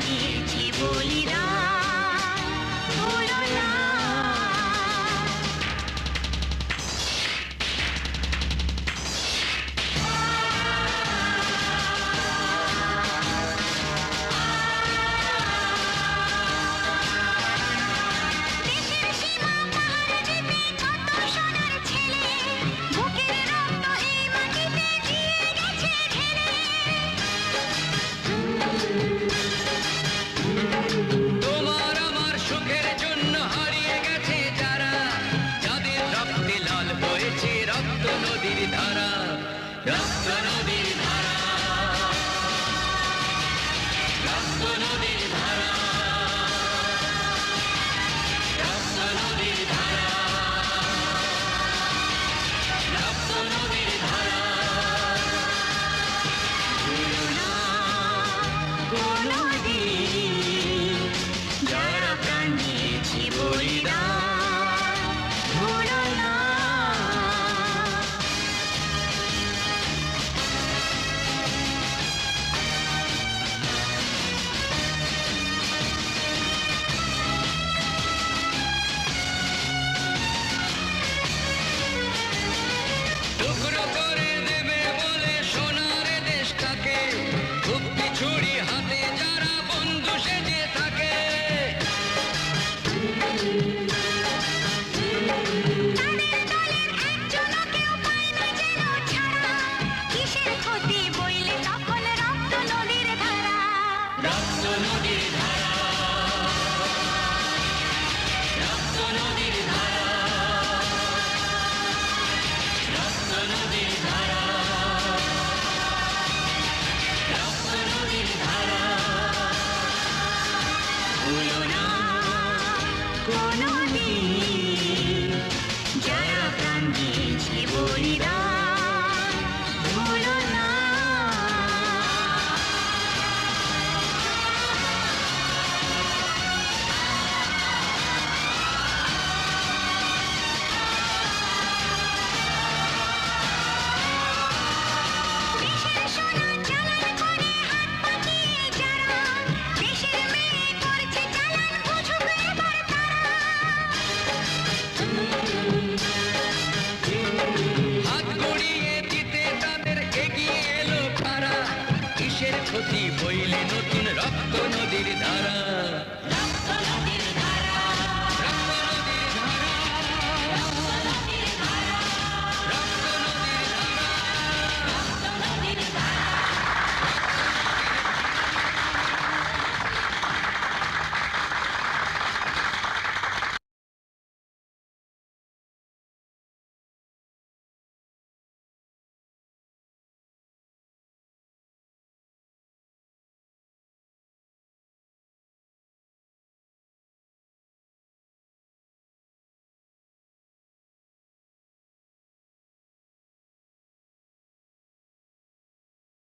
দিয়েছি বলিদান, ভুলো না। দেশের সীমা পাহাড় যেতে কত সোনার ছেলে, বুকের রক্ত এই মাটিতে দিয়ে গেছে ঢেলে। তোমার আমার সুখের জন্য হারিয়ে গেছে যারা, যাদের রক্তে লাল হয়েছে রক্ত নদীর ধারা, রক্ত নদীর ধারা, রক্ত নদীর ধারা, রক্ত নদীর ধারা, রক্ত নদীর ধারা। ভুলো না কোনোদিন যারা প্রাণ দিয়েছি বলিদান, ভুলো না। টুকরো করে দেবে বলে সোনার দেশটাকে, কুপ্পি ছুরি হাতে যারা বন্ধু সেজে থাকে। তাদের দলের একজনও কেউ পায়নি যেন ছাড়া, কিসের ক্ষতি বইলে তখন রক্ত নদীর ধারা। রক্ত নদীর ধারা,